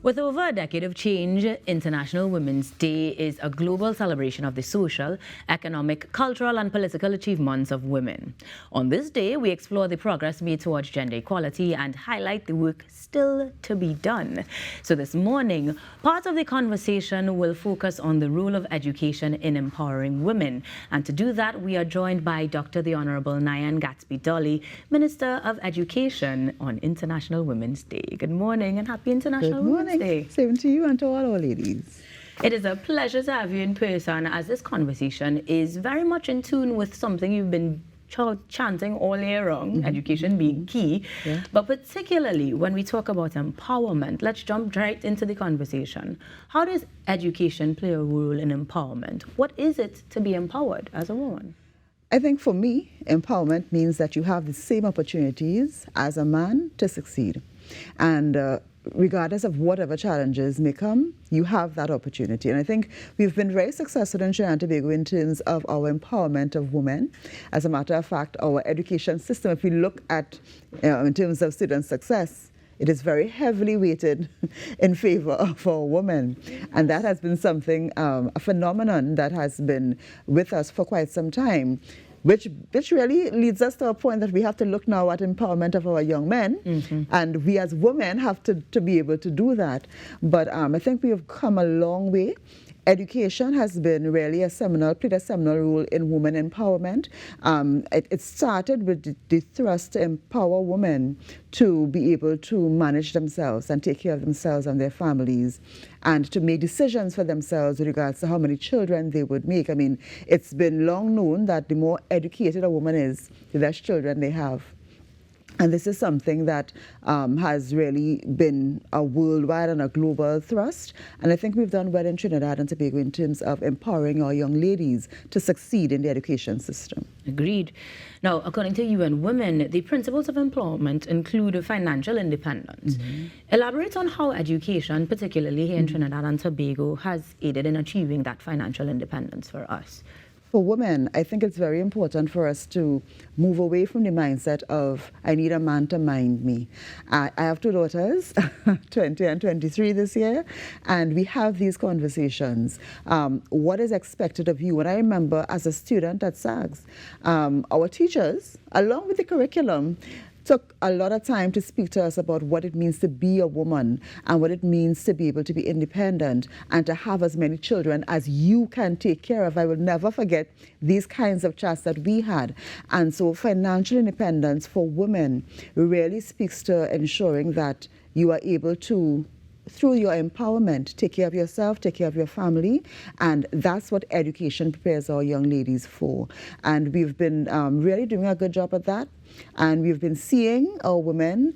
With over a decade of change, International Women's Day is a global celebration of the social, economic, cultural and political achievements of women. On this day, we explore the progress made towards gender equality and highlight the work still to be done. So this morning, part of the conversation will focus on the role of education in empowering women. And to do that, we are joined by Dr. the Honorable Nyan Gadsby-Dolly, Minister of Education, on International Women's Day. Good morning and happy International Women's Day. Same to you and to all our ladies. It is a pleasure to have you in person, as this conversation is very much in tune with something you've been chanting all year long, education being key. Yeah. But particularly when we talk about empowerment, let's jump right into the conversation. How does education play a role in empowerment? What is it to be empowered as a woman? I think for me, empowerment means that you have the same opportunities as a man to succeed. And regardless of whatever challenges may come, you have that opportunity. And I think we've been very successful in Trinidad and Tobago in terms of our empowerment of women. As a matter of fact, our education system, if we look at in terms of student success, it is very heavily weighted in favor of our women. And that has been something, a phenomenon that has been with us for quite some time. Which really leads us to a point that we have to look now at empowerment of our young men, and we as women have to be able to do that. But I think we have come a long way. Education has been really played a seminal role in women empowerment. It started with the thrust to empower women to be able to manage themselves and take care of themselves and their families, and to make decisions for themselves with regards to how many children they would make. I mean, it's been long known that the more educated a woman is, the less children they have. And this is something that has really been a worldwide and a global thrust. And I think we've done well in Trinidad and Tobago in terms of empowering our young ladies to succeed in the education system. Agreed. Now, according to UN Women, the principles of employment include financial independence. Elaborate on how education, particularly here in Trinidad and Tobago, has aided in achieving that financial independence for us. For women, I think it's very important for us to move away from the mindset of, I need a man to mind me. I have two daughters, 20 and 23 this year, and we have these conversations. What is expected of you? And I remember as a student at SAGS, our teachers, along with the curriculum, took a lot of time to speak to us about what it means to be a woman and what it means to be able to be independent and to have as many children as you can take care of. I will never forget these kinds of chats that we had. And so financial independence for women really speaks to ensuring that you are able to, through your empowerment, take care of yourself, take care of your family, and that's what education prepares our young ladies for. And we've been really doing a good job at that, and we've been seeing our women,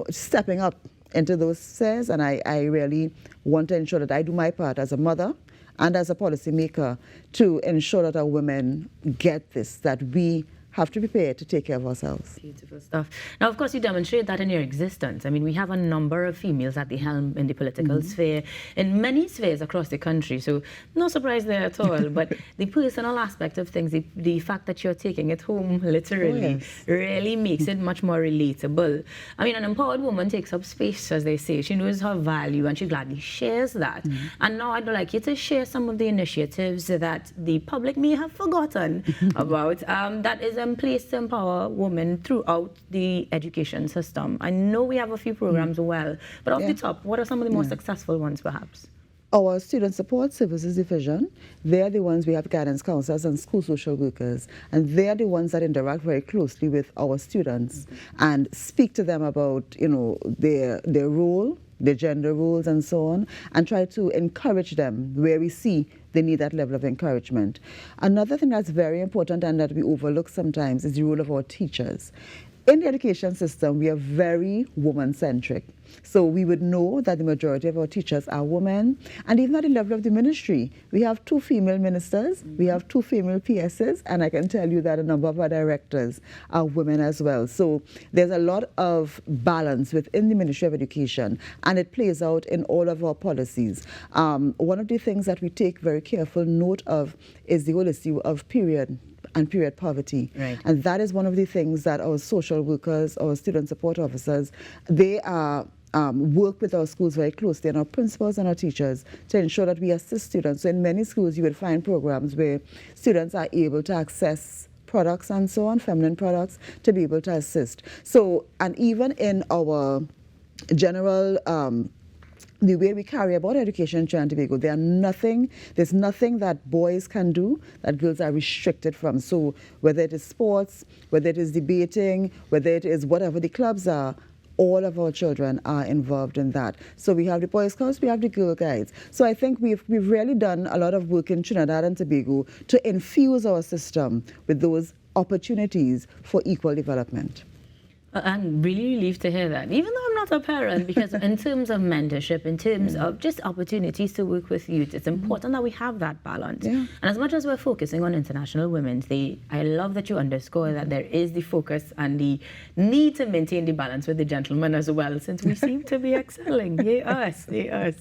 stepping up into those spheres, and I really want to ensure that I do my part as a mother and as a policymaker to ensure that our women get this, that we have to prepare to take care of ourselves. Beautiful stuff. Now, of course, you demonstrate that in your existence. I mean, we have a number of females at the helm in the political sphere, in many spheres across the country, so no surprise there at all. But the personal aspect of things, the fact that you're taking it home, literally, really makes it much more relatable. I mean, an empowered woman takes up space, as they say. She knows her value, and she gladly shares that. And now I'd like you to share some of the initiatives that the public may have forgotten about, that is in place to empower women throughout the education system. I know we have a few programs but off the top, what are some of the more successful ones perhaps? Our Student Support Services Division, they're the ones we have guidance counselors and school social workers, and they're the ones that interact very closely with our students and speak to them about, their role, their gender roles and so on, and try to encourage them where we see they need that level of encouragement. Another thing that's very important and that we overlook sometimes is the role of our teachers. In the education system, we are very woman-centric. So we would know that the majority of our teachers are women, and even at the level of the ministry, we have 2 female ministers, we have 2 female PSs, and I can tell you that a number of our directors are women as well. So there's a lot of balance within the Ministry of Education, and it plays out in all of our policies. One of the things that we take very careful note of is the whole issue of period and period poverty. Right. And that is one of the things that our social workers, our student support officers, they are work with our schools very closely and our principals and our teachers to ensure that we assist students. So in many schools, you would find programs where students are able to access products and so on, feminine products, to be able to assist. So, and even in our general the way we carry about education in Trinidad and Tobago, there's nothing that boys can do that girls are restricted from. So whether it is sports, whether it is debating, whether it is whatever the clubs are, all of our children are involved in that. So we have the Boy Scouts, we have the Girl Guides. So I think we've really done a lot of work in Trinidad and Tobago to infuse our system with those opportunities for equal development. I'm really relieved to hear that, even though I'm not a parent, because in terms of mentorship, in terms of just opportunities to work with youth, it's important that we have that balance. Yeah. And as much as we're focusing on International Women's Day, I love that you underscore that there is the focus and the need to maintain the balance with the gentlemen as well, since we seem to be excelling. Yay us, yay us.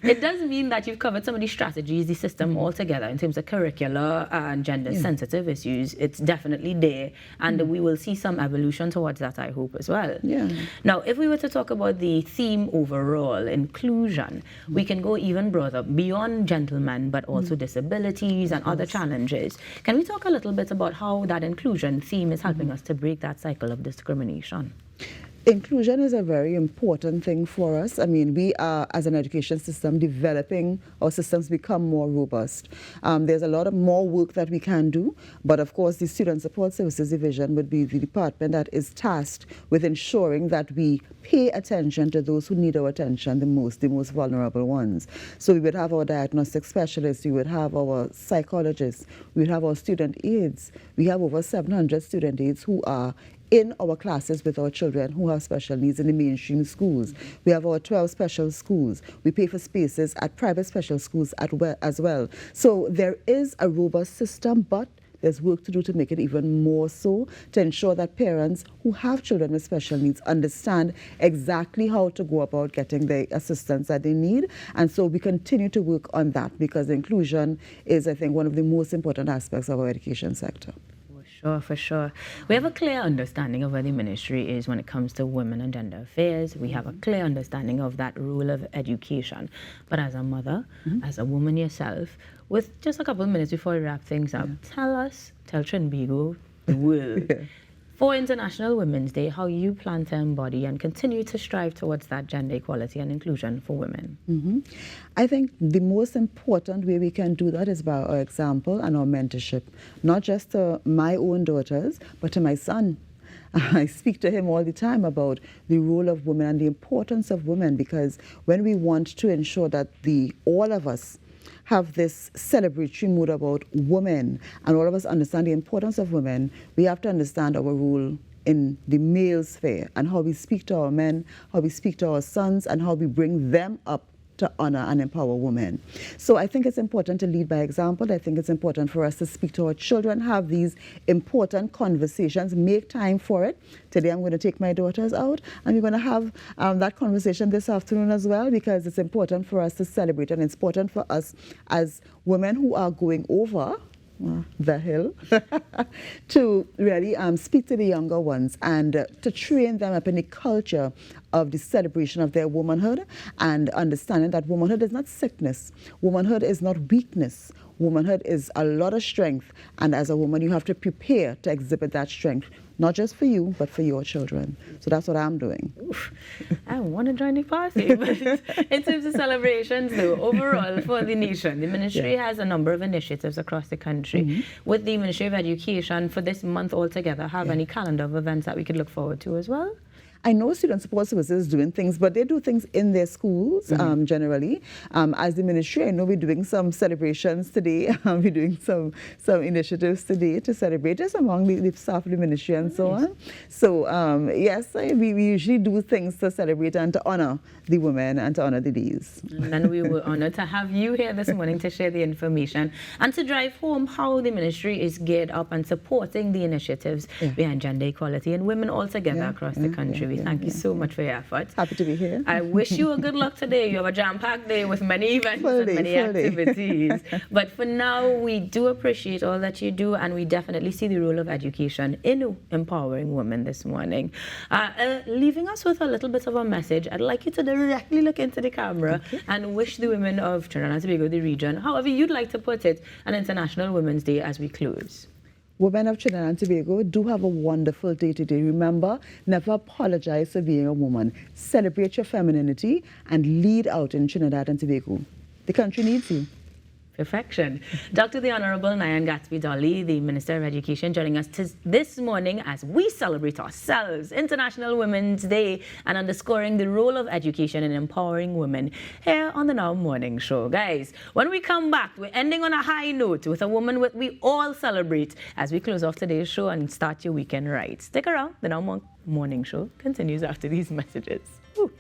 It does mean that you've covered some of the strategies, the system altogether in terms of curricular and gender-sensitive issues. It's definitely there, and we will see some evolution towards that, I hope, as well. Yeah. Now, if we were to talk about the theme overall, inclusion, we can go even broader, beyond gentlemen, but also disabilities and other challenges. Can we talk a little bit about how that inclusion theme is helping us to break that cycle of discrimination? Inclusion is a very important thing for us. I mean, we are, as an education system, developing our systems become more robust. There's a lot of more work that we can do, but of course the Student Support Services Division would be the department that is tasked with ensuring that we pay attention to those who need our attention the most vulnerable ones. So we would have our diagnostic specialists, we would have our psychologists, we would have our student aides. We have over 700 student aides who are in our classes with our children who have special needs in the mainstream schools. We have our 12 special schools. We pay for spaces at private special schools as well. So there is a robust system, but there's work to do to make it even more so, to ensure that parents who have children with special needs understand exactly how to go about getting the assistance that they need. And so we continue to work on that, because inclusion is, I think, one of the most important aspects of our education sector. For sure. We have a clear understanding of where the ministry is when it comes to women and gender affairs. We have a clear understanding of that role of education. But as a mother, as a woman yourself, with just a couple of minutes before we wrap things up, tell Trinbago, the world, for International Women's Day, how you plan to embody and continue to strive towards that gender equality and inclusion for women. I think the most important way we can do that is by our example and our mentorship, not just to my own daughters, but to my son. I speak to him all the time about the role of women and the importance of women, because when we want to ensure that all of us have this celebratory mood about women, and all of us understand the importance of women, we have to understand our role in the male sphere and how we speak to our men, how we speak to our sons, and how we bring them up to honor and empower women. So I think it's important to lead by example. I think it's important for us to speak to our children, have these important conversations, make time for it. Today I'm going to take my daughters out, and we're going to have that conversation this afternoon as well, because it's important for us to celebrate, and it's important for us as women who are going over the hill to really speak to the younger ones and to train them up in the culture of the celebration of their womanhood, and understanding that womanhood is not sickness, womanhood is not weakness, womanhood is a lot of strength, and as a woman you have to prepare to exhibit that strength, not just for you, but for your children. So that's what I'm doing. Oof. I want to join the party. But in terms of celebrations, though, overall for the nation, the ministry has a number of initiatives across the country. With the Ministry of Education, for this month altogether, have any calendar of events that we could look forward to as well? I know Student Support Services is doing things, but they do things in their schools generally. As the ministry, I know we're doing some celebrations today. We're doing some initiatives today to celebrate just among the staff of the ministry and so on. So yes, we usually do things to celebrate and to honor the women and to honor the days. And we were honored to have you here this morning to share the information and to drive home how the ministry is geared up and supporting the initiatives behind gender equality and women altogether across the country. We thank you so much for your efforts. Happy to be here. I wish you a good luck today. You have a jam-packed day with many events and many activities. But for now, we do appreciate all that you do, and we definitely see the role of education in empowering women this morning. Leaving us with a little bit of a message, I'd like you to directly look into the camera and wish the women of Trinidad and Tobago, the region, however you'd like to put it, an International Women's Day as we close. Women of Trinidad and Tobago, do have a wonderful day today. Remember, never apologize for being a woman. Celebrate your femininity and lead out in Trinidad and Tobago. The country needs you. Perfection. Dr. the Honorable Nyan Gadsby-Dolly, the Minister of Education, joining us this morning as we celebrate ourselves, International Women's Day, and underscoring the role of education in empowering women here on the Now Morning Show. Guys, when we come back, we're ending on a high note with a woman we all celebrate as we close off today's show and start your weekend right. Stick around. The Now Morning Show continues after these messages. Woo.